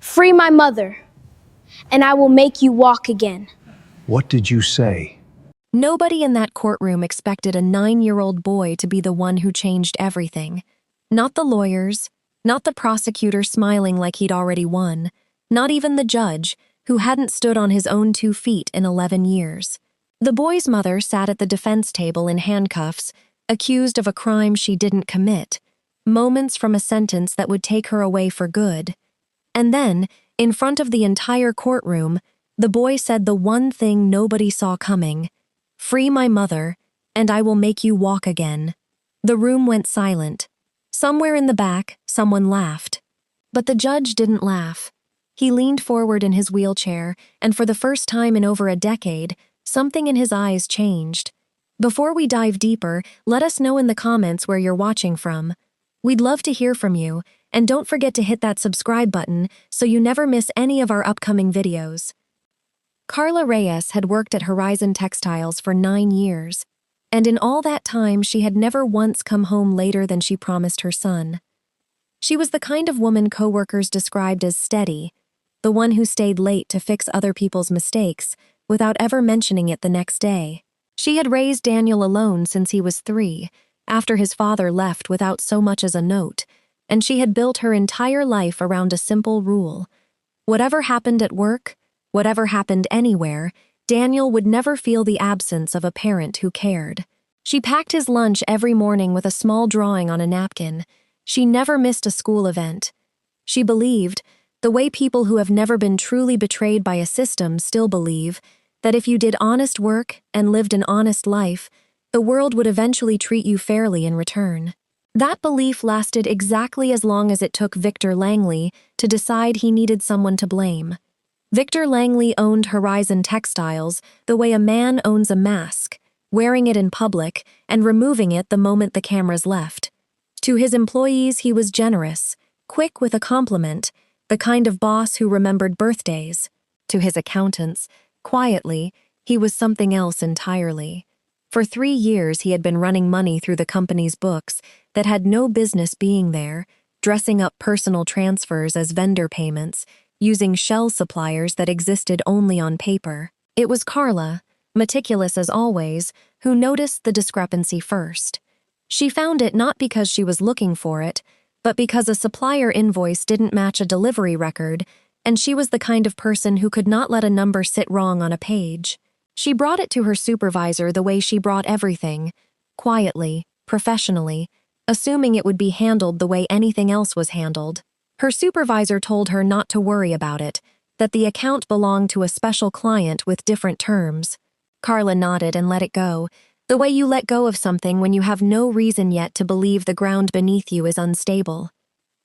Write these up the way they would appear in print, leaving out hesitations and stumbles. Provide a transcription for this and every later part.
Free my mother, and I will make you walk again. What did you say? Nobody in that courtroom expected a 9-year-old boy to be the one who changed everything. Not the lawyers, not the prosecutor smiling like he'd already won, not even the judge, who hadn't stood on his own 2 feet in 11 years. The boy's mother sat at the defense table in handcuffs, accused of a crime she didn't commit, moments from a sentence that would take her away for good. And then, in front of the entire courtroom, the boy said the one thing nobody saw coming: "Free my mother, and I will make you walk again." The room went silent. Somewhere in the back, someone laughed. But the judge didn't laugh. He leaned forward in his wheelchair, and for the first time in over a decade, something in his eyes changed. Before we dive deeper, let us know in the comments where you're watching from. We'd love to hear from you, and don't forget to hit that subscribe button so you never miss any of our upcoming videos. Carla Reyes had worked at Horizon Textiles for 9 years, and in all that time she had never once come home later than she promised her son. She was the kind of woman coworkers described as steady, the one who stayed late to fix other people's mistakes without ever mentioning it the next day. She had raised Daniel alone since he was 3, after his father left without so much as a note, and she had built her entire life around a simple rule. Whatever happened at work, whatever happened anywhere, Daniel would never feel the absence of a parent who cared. She packed his lunch every morning with a small drawing on a napkin. She never missed a school event. She believed, the way people who have never been truly betrayed by a system still believe, that if you did honest work and lived an honest life, the world would eventually treat you fairly in return. That belief lasted exactly as long as it took Victor Langley to decide he needed someone to blame. Victor Langley owned Horizon Textiles the way a man owns a mask, wearing it in public and removing it the moment the cameras left. To his employees, he was generous, quick with a compliment, the kind of boss who remembered birthdays. To his accountants, quietly, he was something else entirely. For 3 years, he had been running money through the company's books that had no business being there, dressing up personal transfers as vendor payments, using shell suppliers that existed only on paper. It was Carla, meticulous as always, who noticed the discrepancy first. She found it not because she was looking for it, but because a supplier invoice didn't match a delivery record, and she was the kind of person who could not let a number sit wrong on a page. She brought it to her supervisor the way she brought everything, quietly, professionally, assuming it would be handled the way anything else was handled. Her supervisor told her not to worry about it, that the account belonged to a special client with different terms. Carla nodded and let it go, the way you let go of something when you have no reason yet to believe the ground beneath you is unstable.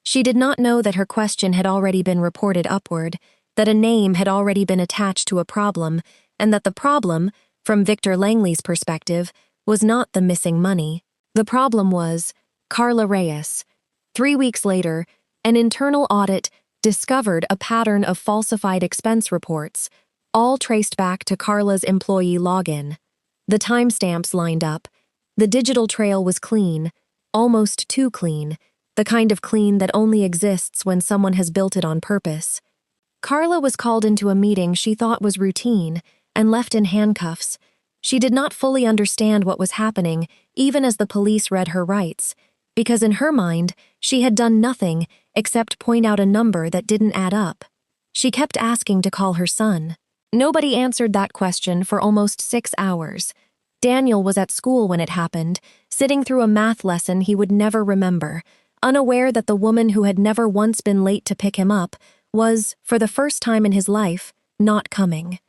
She did not know that her question had already been reported upward, that a name had already been attached to a problem, and that the problem, from Victor Langley's perspective, was not the missing money. The problem was Carla Reyes. 3 weeks later, an internal audit discovered a pattern of falsified expense reports, all traced back to Carla's employee login. The timestamps lined up. The digital trail was clean, almost too clean, the kind of clean that only exists when someone has built it on purpose. Carla was called into a meeting she thought was routine and left in handcuffs. She did not fully understand what was happening, even as the police read her rights, because in her mind, she had done nothing except point out a number that didn't add up. She kept asking to call her son. Nobody answered that question for almost 6 hours. Daniel was at school when it happened, sitting through a math lesson he would never remember, unaware that the woman who had never once been late to pick him up was, for the first time in his life, not coming.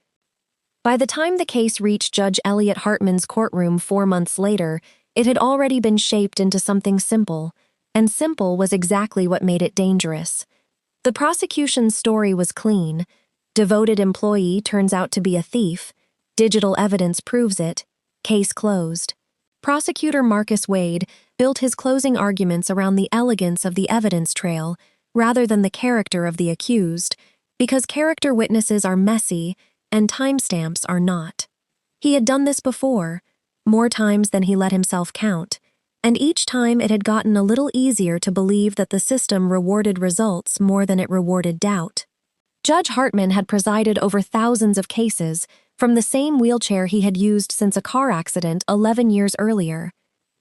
By the time the case reached Judge Elliot Hartman's courtroom 4 months later, it had already been shaped into something simple, and simple was exactly what made it dangerous. The prosecution's story was clean. Devoted employee turns out to be a thief. Digital evidence proves it. Case closed. Prosecutor Marcus Wade built his closing arguments around the elegance of the evidence trail rather than the character of the accused, because character witnesses are messy and timestamps are not. He had done this before, more times than he let himself count, and each time it had gotten a little easier to believe that the system rewarded results more than it rewarded doubt. Judge Hartman had presided over thousands of cases from the same wheelchair he had used since a car accident 11 years earlier,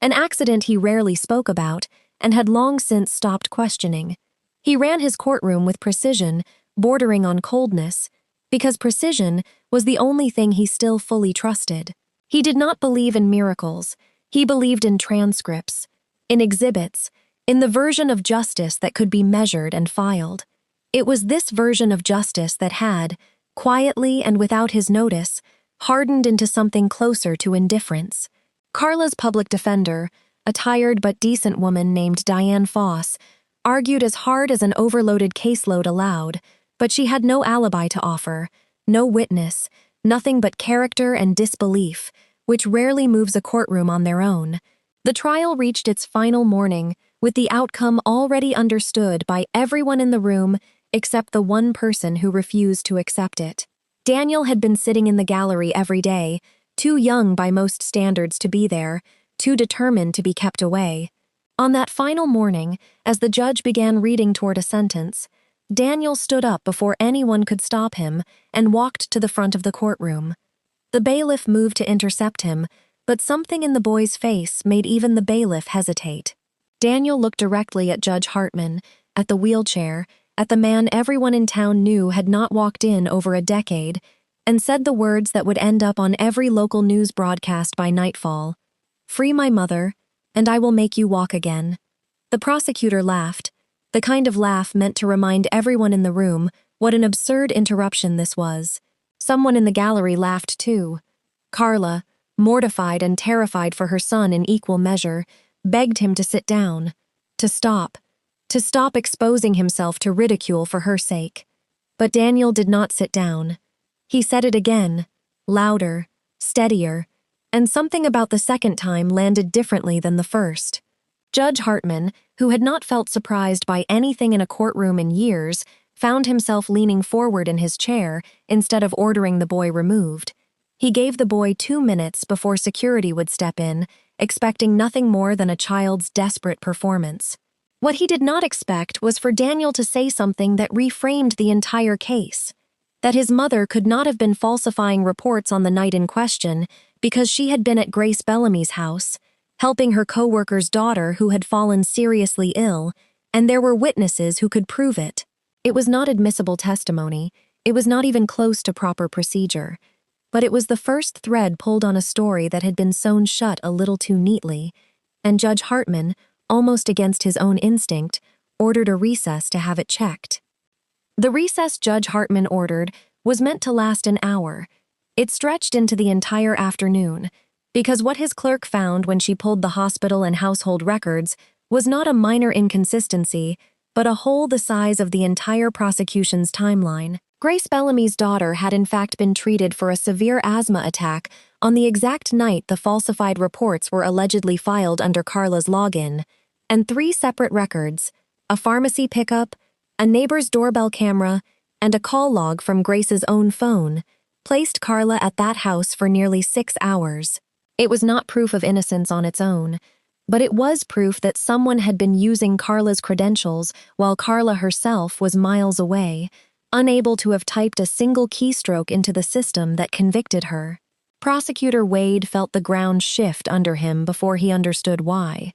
an accident he rarely spoke about and had long since stopped questioning. He ran his courtroom with precision, bordering on coldness, because precision was the only thing he still fully trusted. He did not believe in miracles. He believed in transcripts, in exhibits, in the version of justice that could be measured and filed. It was this version of justice that had, quietly and without his notice, hardened into something closer to indifference. Carla's public defender, a tired but decent woman named Diane Foss, argued as hard as an overloaded caseload allowed, but she had no alibi to offer, no witness, nothing but character and disbelief, which rarely moves a courtroom on their own. The trial reached its final morning, with the outcome already understood by everyone in the room except the one person who refused to accept it. Daniel had been sitting in the gallery every day, too young by most standards to be there, too determined to be kept away. On that final morning, as the judge began reading toward a sentence, Daniel stood up before anyone could stop him and walked to the front of the courtroom. The bailiff moved to intercept him, but something in the boy's face made even the bailiff hesitate. Daniel looked directly at Judge Hartman, at the wheelchair, at the man everyone in town knew had not walked in over a decade, and said the words that would end up on every local news broadcast by nightfall. "Free my mother, and I will make you walk again." The prosecutor laughed, the kind of laugh meant to remind everyone in the room what an absurd interruption this was. Someone in the gallery laughed too. Carla, mortified and terrified for her son in equal measure, begged him to sit down, to stop exposing himself to ridicule for her sake. But Daniel did not sit down. He said it again, louder, steadier, and something about the second time landed differently than the first. Judge Hartman, who had not felt surprised by anything in a courtroom in years, found himself leaning forward in his chair instead of ordering the boy removed. He gave the boy 2 minutes before security would step in, expecting nothing more than a child's desperate performance. What he did not expect was for Daniel to say something that reframed the entire case, that his mother could not have been falsifying reports on the night in question because she had been at Grace Bellamy's house, helping her co-worker's daughter who had fallen seriously ill, and there were witnesses who could prove it. It was not admissible testimony, it was not even close to proper procedure, but it was the first thread pulled on a story that had been sewn shut a little too neatly, and Judge Hartman, almost against his own instinct, ordered a recess to have it checked. The recess Judge Hartman ordered was meant to last an hour. It stretched into the entire afternoon, because what his clerk found when she pulled the hospital and household records was not a minor inconsistency, but a hole the size of the entire prosecution's timeline. Grace Bellamy's daughter had in fact been treated for a severe asthma attack on the exact night the falsified reports were allegedly filed under Carla's login, and 3 separate records, a pharmacy pickup, a neighbor's doorbell camera, and a call log from Grace's own phone, placed Carla at that house for nearly 6 hours. It was not proof of innocence on its own, but it was proof that someone had been using Carla's credentials while Carla herself was miles away, unable to have typed a single keystroke into the system that convicted her. Prosecutor Wade felt the ground shift under him before he understood why.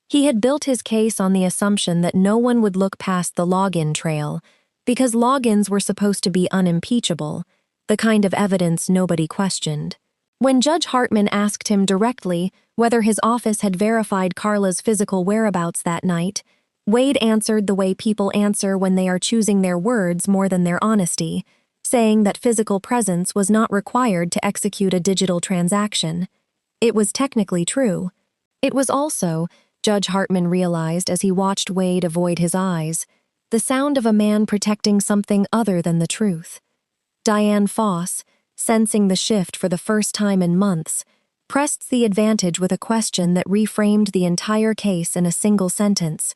He had built his case on the assumption that no one would look past the login trail, because logins were supposed to be unimpeachable, the kind of evidence nobody questioned. When Judge Hartman asked him directly whether his office had verified Carla's physical whereabouts that night, Wade answered the way people answer when they are choosing their words more than their honesty, saying that physical presence was not required to execute a digital transaction. It was technically true. It was also, Judge Hartman realized as he watched Wade avoid his eyes, the sound of a man protecting something other than the truth. Diane Foss, sensing the shift for the first time in months, pressed the advantage with a question that reframed the entire case in a single sentence.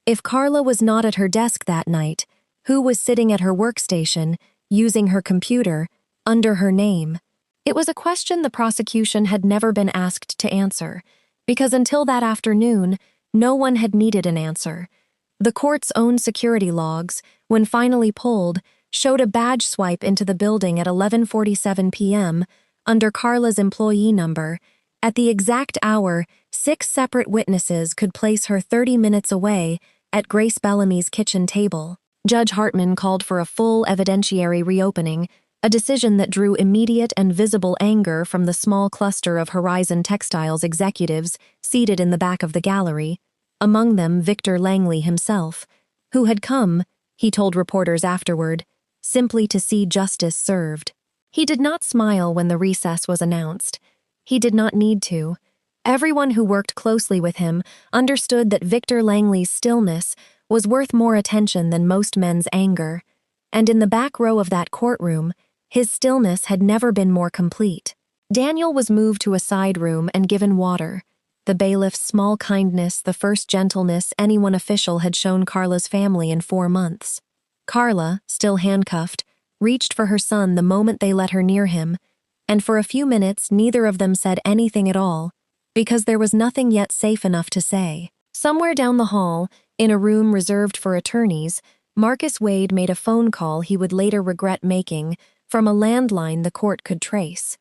If Carla was not at her desk that night, who was sitting at her workstation, using her computer, under her name? It was a question the prosecution had never been asked to answer, because until that afternoon, no one had needed an answer. The court's own security logs, when finally pulled, showed a badge swipe into the building at 11:47 p.m. under Carla's employee number. At the exact hour, 6 separate witnesses could place her 30 minutes away at Grace Bellamy's kitchen table. Judge Hartman called for a full evidentiary reopening, a decision that drew immediate and visible anger from the small cluster of Horizon Textiles executives seated in the back of the gallery, among them Victor Langley himself, who had come, he told reporters afterward, simply to see justice served. He did not smile when the recess was announced. He did not need to. Everyone who worked closely with him understood that Victor Langley's stillness was worth more attention than most men's anger, and in the back row of that courtroom, his stillness had never been more complete. Daniel was moved to a side room and given water, the bailiff's small kindness, the first gentleness any one official had shown Carla's family in 4 months. Carla, still handcuffed, reached for her son the moment they let her near him, and for a few minutes neither of them said anything at all, because there was nothing yet safe enough to say. Somewhere down the hall, in a room reserved for attorneys, Marcus Wade made a phone call he would later regret making from a landline the court could trace.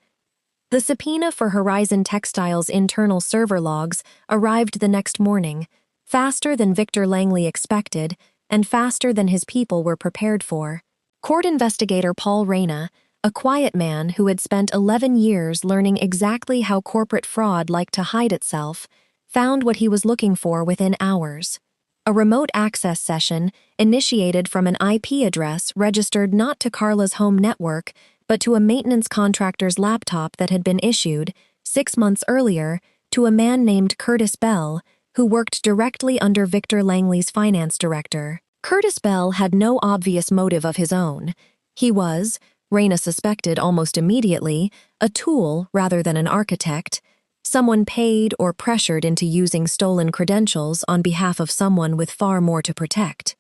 The subpoena for Horizon Textiles' internal server logs arrived the next morning, faster than Victor Langley expected and faster than his people were prepared for. Court investigator Paul Reyna, a quiet man who had spent 11 years learning exactly how corporate fraud liked to hide itself, found what he was looking for within hours. A remote access session initiated from an IP address registered not to Carla's home network, but to a maintenance contractor's laptop that had been issued, 6 months earlier, to a man named Curtis Bell, who worked directly under Victor Langley's finance director. Curtis Bell had no obvious motive of his own. He was, Reyna suspected almost immediately, a tool rather than an architect, someone paid or pressured into using stolen credentials on behalf of someone with far more to protect.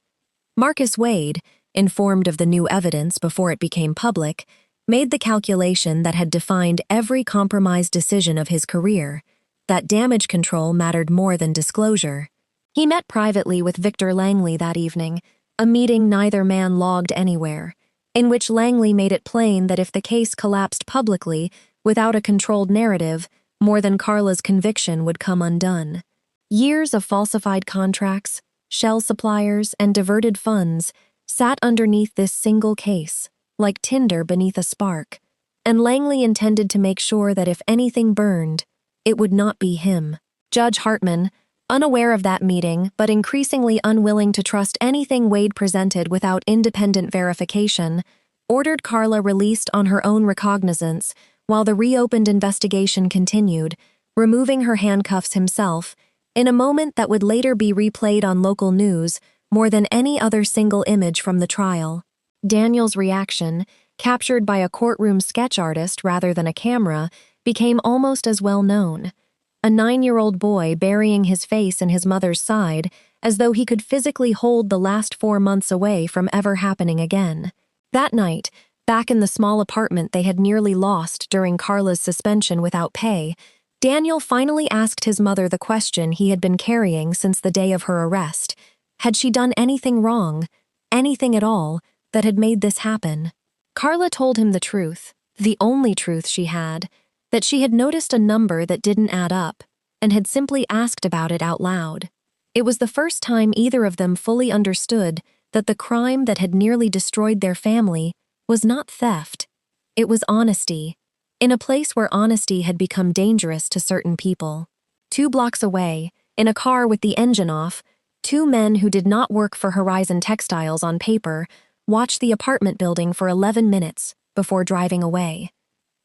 Marcus Wade, informed of the new evidence before it became public, made the calculation that had defined every compromised decision of his career, that damage control mattered more than disclosure. He met privately with Victor Langley that evening, a meeting neither man logged anywhere, in which Langley made it plain that if the case collapsed publicly, without a controlled narrative, more than Carla's conviction would come undone. Years of falsified contracts, shell suppliers, and diverted funds sat underneath this single case, like tinder beneath a spark, and Langley intended to make sure that if anything burned, it would not be him. Judge Hartman, unaware of that meeting but increasingly unwilling to trust anything Wade presented without independent verification, ordered Carla released on her own recognizance while the reopened investigation continued, removing her handcuffs himself, in a moment that would later be replayed on local news more than any other single image from the trial. Daniel's reaction, captured by a courtroom sketch artist rather than a camera, became almost as well known. A 9-year-old boy burying his face in his mother's side as though he could physically hold the last 4 months away from ever happening again. That night, back in the small apartment they had nearly lost during Carla's suspension without pay, Daniel finally asked his mother the question he had been carrying since the day of her arrest. Had she done anything wrong, anything at all, that had made this happen? Carla told him the truth, the only truth she had, that she had noticed a number that didn't add up, and had simply asked about it out loud. It was the first time either of them fully understood that the crime that had nearly destroyed their family was not theft. It was honesty, in a place where honesty had become dangerous to certain people. 2 blocks away, in a car with the engine off, 2 men who did not work for Horizon Textiles on paper watched the apartment building for 11 minutes before driving away.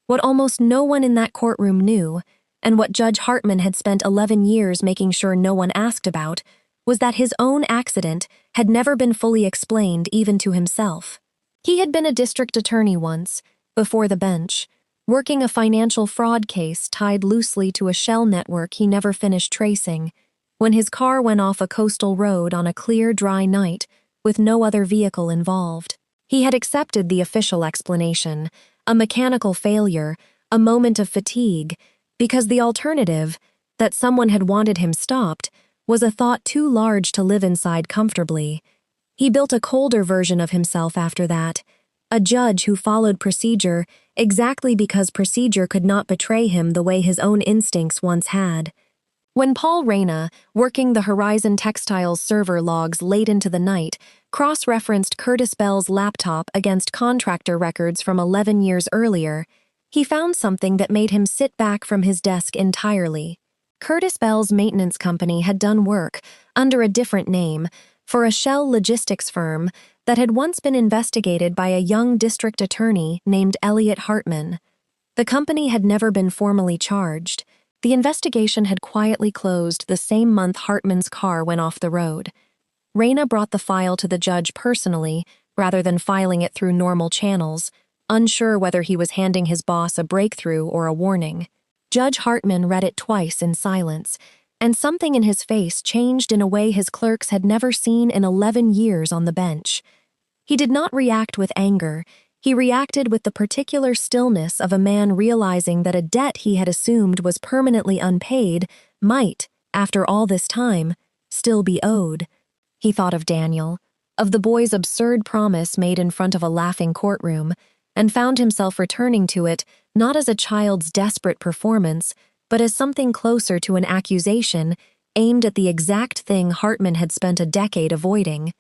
What almost no one in that courtroom knew, and what Judge Hartman had spent 11 years making sure no one asked about, was that his own accident had never been fully explained even to himself. He had been a district attorney once, before the bench, working a financial fraud case tied loosely to a shell network he never finished tracing, when his car went off a coastal road on a clear, dry night with no other vehicle involved. He had accepted the official explanation, a mechanical failure, a moment of fatigue, because the alternative, that someone had wanted him stopped, was a thought too large to live inside comfortably. He built a colder version of himself after that, a judge who followed procedure exactly because procedure could not betray him the way his own instincts once had. When Paul Reyna, working the Horizon Textiles server logs late into the night, cross-referenced Curtis Bell's laptop against contractor records from 11 years earlier, he found something that made him sit back from his desk entirely. Curtis Bell's maintenance company had done work, under a different name, for a shell logistics firm that had once been investigated by a young district attorney named Elliot Hartman. The company had never been formally charged. The investigation had quietly closed the same month Hartman's car went off the road. Reyna brought the file to the judge personally, rather than filing it through normal channels, unsure whether he was handing his boss a breakthrough or a warning. Judge Hartman read it twice in silence, and something in his face changed in a way his clerks had never seen in 11 years on the bench. He did not react with anger. He reacted with the particular stillness of a man realizing that a debt he had assumed was permanently unpaid might, after all this time, still be owed. He thought of Daniel, of the boy's absurd promise made in front of a laughing courtroom, and found himself returning to it not as a child's desperate performance, but as something closer to an accusation aimed at the exact thing Hartman had spent a decade avoiding.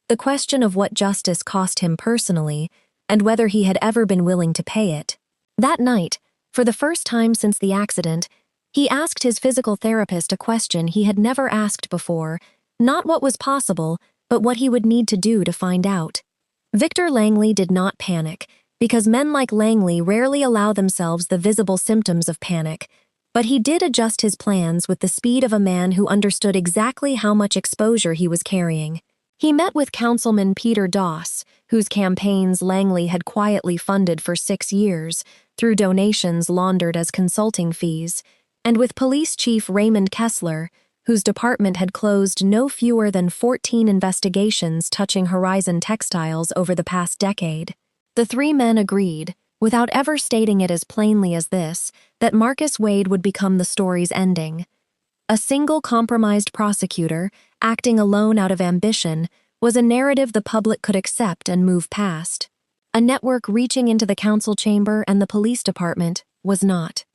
The question of what justice cost him personally, and whether he had ever been willing to pay it. That night, for the first time since the accident, he asked his physical therapist a question he had never asked before, not what was possible, but what he would need to do to find out. Victor Langley did not panic, because men like Langley rarely allow themselves the visible symptoms of panic, but he did adjust his plans with the speed of a man who understood exactly how much exposure he was carrying. He met with Councilman Peter Doss, whose campaigns Langley had quietly funded for 6 years, through donations laundered as consulting fees, and with Police Chief Raymond Kessler, whose department had closed no fewer than 14 investigations touching Horizon Textiles over the past decade. The three men agreed, without ever stating it as plainly as this, that Marcus Wade would become the story's ending. A single compromised prosecutor, acting alone out of ambition, was a narrative the public could accept and move past. A network reaching into the council chamber and the police department was not.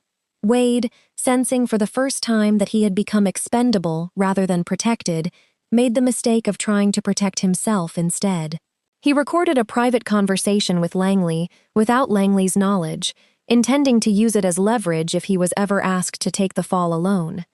Wade, sensing for the first time that he had become expendable rather than protected, made the mistake of trying to protect himself instead. He recorded a private conversation with Langley without Langley's knowledge, intending to use it as leverage if he was ever asked to take the fall alone.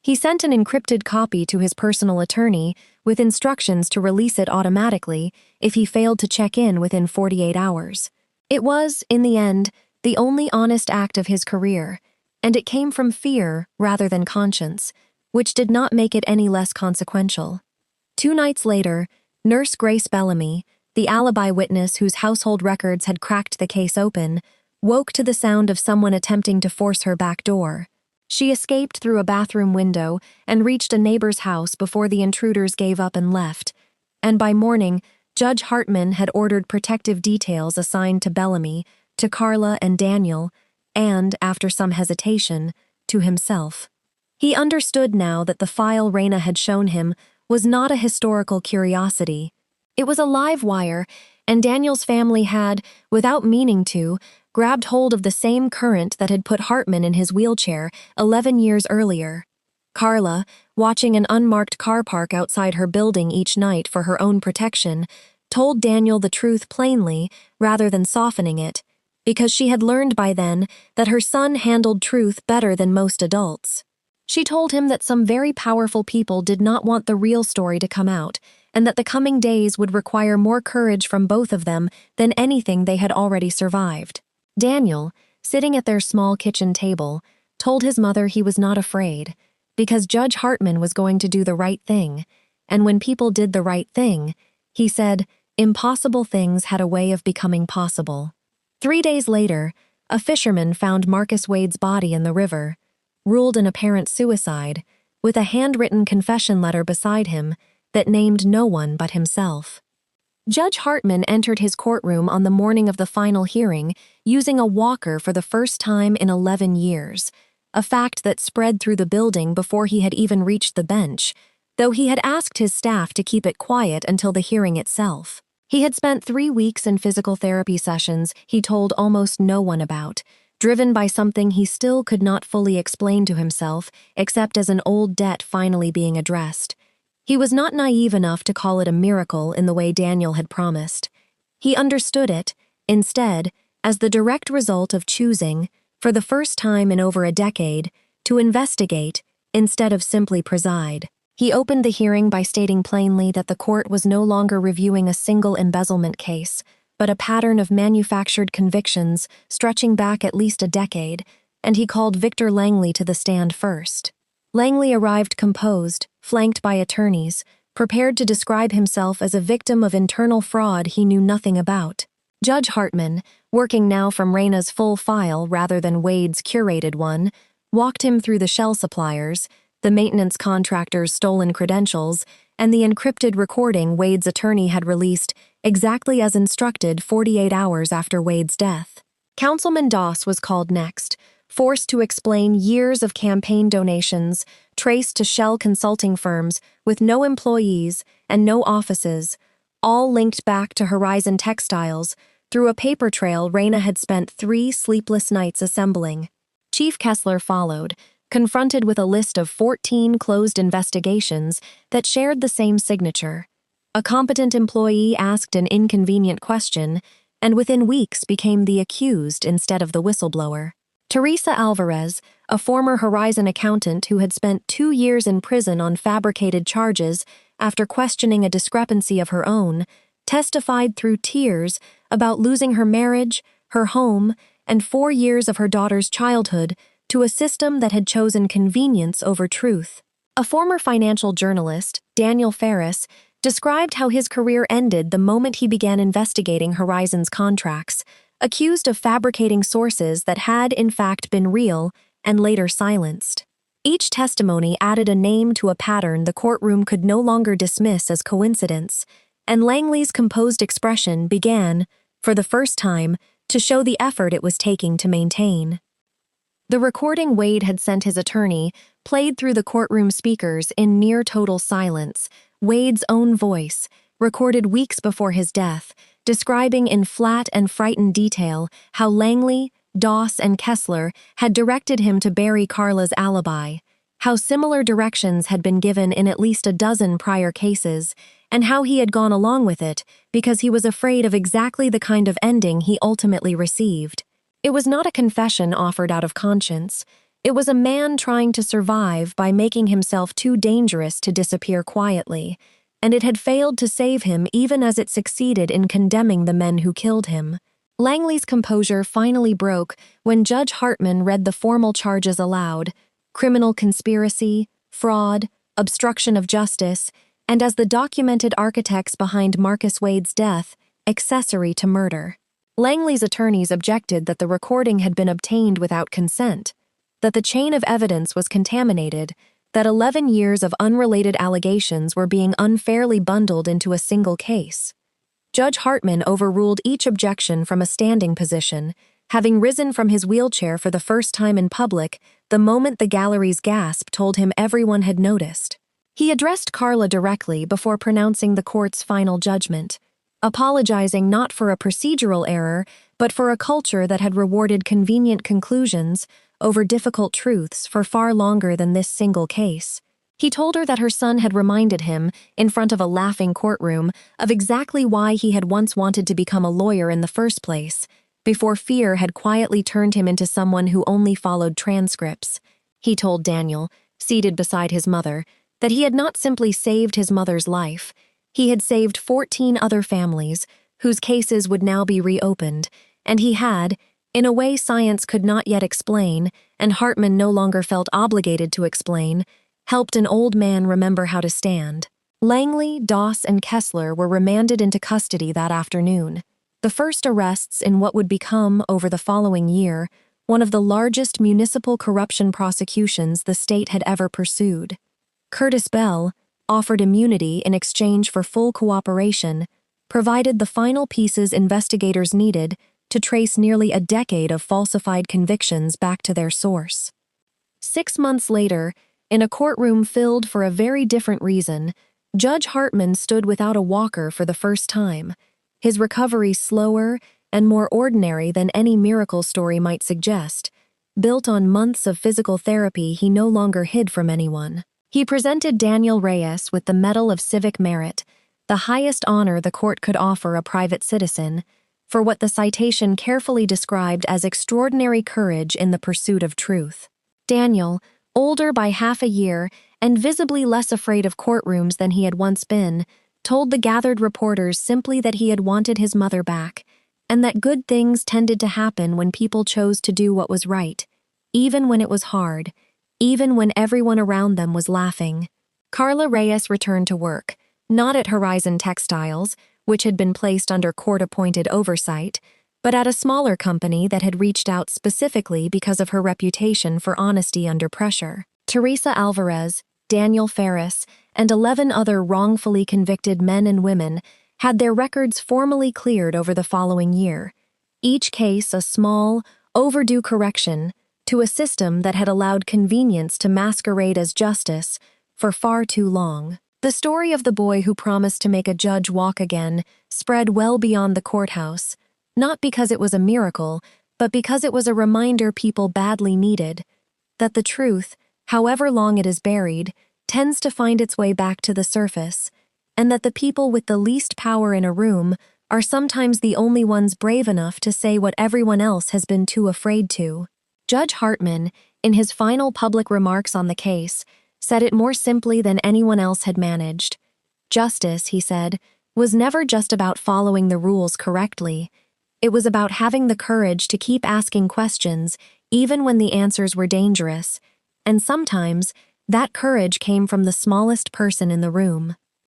He sent an encrypted copy to his personal attorney with instructions to release it automatically if he failed to check in within 48 hours. It was, in the end, the only honest act of his career, and it came from fear rather than conscience, which did not make it any less consequential. 2 nights later, Nurse Grace Bellamy, the alibi witness whose household records had cracked the case open, woke to the sound of someone attempting to force her back door. She escaped through a bathroom window and reached a neighbor's house before the intruders gave up and left. And by morning, Judge Hartman had ordered protective details assigned to Bellamy, to Carla and Daniel, and, after some hesitation, to himself. He understood now that the file Reyna had shown him was not a historical curiosity. It was a live wire, and Daniel's family had, without meaning to, grabbed hold of the same current that had put Hartman in his wheelchair 11 years earlier. Carla, watching an unmarked car park outside her building each night for her own protection, told Daniel the truth plainly rather than softening it, because she had learned by then that her son handled truth better than most adults. She told him that some very powerful people did not want the real story to come out, and that the coming days would require more courage from both of them than anything they had already survived. Daniel, sitting at their small kitchen table, told his mother he was not afraid, because Judge Hartman was going to do the right thing, and when people did the right thing, he said, impossible things had a way of becoming possible. 3 days later, a fisherman found Marcus Wade's body in the river, ruled an apparent suicide, with a handwritten confession letter beside him that named no one but himself. Judge Hartman entered his courtroom on the morning of the final hearing using a walker for the first time in 11 years, a fact that spread through the building before he had even reached the bench, though he had asked his staff to keep it quiet until the hearing itself. He had spent 3 weeks in physical therapy sessions he told almost no one about, driven by something he still could not fully explain to himself except as an old debt finally being addressed. He was not naive enough to call it a miracle in the way Daniel had promised. He understood it, instead, as the direct result of choosing, for the first time in over a decade, to investigate instead of simply preside. He opened the hearing by stating plainly that the court was no longer reviewing a single embezzlement case, but a pattern of manufactured convictions stretching back at least a decade, and he called Victor Langley to the stand first. Langley arrived composed, flanked by attorneys, prepared to describe himself as a victim of internal fraud he knew nothing about. Judge Hartman, working now from Raina's full file rather than Wade's curated one, walked him through the shell suppliers, the maintenance contractor's stolen credentials, and the encrypted recording Wade's attorney had released exactly as instructed 48 hours after Wade's death. Councilman Doss was called next, forced to explain years of campaign donations traced to shell consulting firms with no employees and no offices, all linked back to Horizon Textiles through a paper trail Raina had spent 3 sleepless nights assembling. Chief Kessler followed, confronted with a list of 14 closed investigations that shared the same signature. A competent employee asked an inconvenient question, and within weeks became the accused instead of the whistleblower. Teresa Alvarez, a former Horizon accountant who had spent 2 years in prison on fabricated charges after questioning a discrepancy of her own, testified through tears about losing her marriage, her home, and 4 years of her daughter's childhood to a system that had chosen convenience over truth. A former financial journalist, Daniel Ferris, described how his career ended the moment he began investigating Horizon's contracts, accused of fabricating sources that had in fact been real and later silenced. Each testimony added a name to a pattern the courtroom could no longer dismiss as coincidence, and Langley's composed expression began, for the first time, to show the effort it was taking to maintain. The recording Wade had sent his attorney played through the courtroom speakers in near total silence, Wade's own voice, recorded weeks before his death, describing in flat and frightened detail how Langley, Doss, and Kessler had directed him to bury Carla's alibi, how similar directions had been given in at least a dozen prior cases, and how he had gone along with it because he was afraid of exactly the kind of ending he ultimately received. It was not a confession offered out of conscience. It was a man trying to survive by making himself too dangerous to disappear quietly, and it had failed to save him even as it succeeded in condemning the men who killed him. Langley's composure finally broke when Judge Hartman read the formal charges aloud: criminal conspiracy, fraud, obstruction of justice, and as the documented architects behind Marcus Wade's death, accessory to murder. Langley's attorneys objected that the recording had been obtained without consent, that the chain of evidence was contaminated, that 11 years of unrelated allegations were being unfairly bundled into a single case. Judge Hartman overruled each objection from a standing position, having risen from his wheelchair for the first time in public the moment the gallery's gasp told him everyone had noticed. He addressed Carla directly before pronouncing the court's final judgment, apologizing not for a procedural error, but for a culture that had rewarded convenient conclusions over difficult truths for far longer than this single case. He told her that her son had reminded him, in front of a laughing courtroom, of exactly why he had once wanted to become a lawyer in the first place, before fear had quietly turned him into someone who only followed transcripts. He told Daniel, seated beside his mother, that he had not simply saved his mother's life. He had saved 14 other families, whose cases would now be reopened, and he had, in a way science could not yet explain, and Hartman no longer felt obligated to explain, helped an old man remember how to stand. Langley, Doss, and Kessler were remanded into custody that afternoon, the first arrests in what would become, over the following year, one of the largest municipal corruption prosecutions the state had ever pursued. Curtis Bell, offered immunity in exchange for full cooperation, provided the final pieces investigators needed to trace nearly a decade of falsified convictions back to their source. 6 months later, in a courtroom filled for a very different reason, Judge Hartman stood without a walker for the first time, his recovery slower and more ordinary than any miracle story might suggest, built on months of physical therapy he no longer hid from anyone. He presented Daniel Reyes with the Medal of Civic Merit, the highest honor the court could offer a private citizen, for what the citation carefully described as extraordinary courage in the pursuit of truth. Daniel, older by half a year and visibly less afraid of courtrooms than he had once been, told the gathered reporters simply that he had wanted his mother back, and that good things tended to happen when people chose to do what was right, even when it was hard, even when everyone around them was laughing. Carla Reyes returned to work, not at Horizon Textiles, which had been placed under court-appointed oversight, but at a smaller company that had reached out specifically because of her reputation for honesty under pressure. Teresa Alvarez, Daniel Ferris, and 11 other wrongfully convicted men and women had their records formally cleared over the following year, each case a small, overdue correction to a system that had allowed convenience to masquerade as justice for far too long. The story of the boy who promised to make a judge walk again spread well beyond the courthouse, not because it was a miracle, but because it was a reminder people badly needed, that the truth, however long it is buried, tends to find its way back to the surface, and that the people with the least power in a room are sometimes the only ones brave enough to say what everyone else has been too afraid to. Judge Hartman, in his final public remarks on the case, said it more simply than anyone else had managed. Justice, he said, was never just about following the rules correctly. It was about having the courage to keep asking questions even when the answers were dangerous, and sometimes that courage came from the smallest person in the room.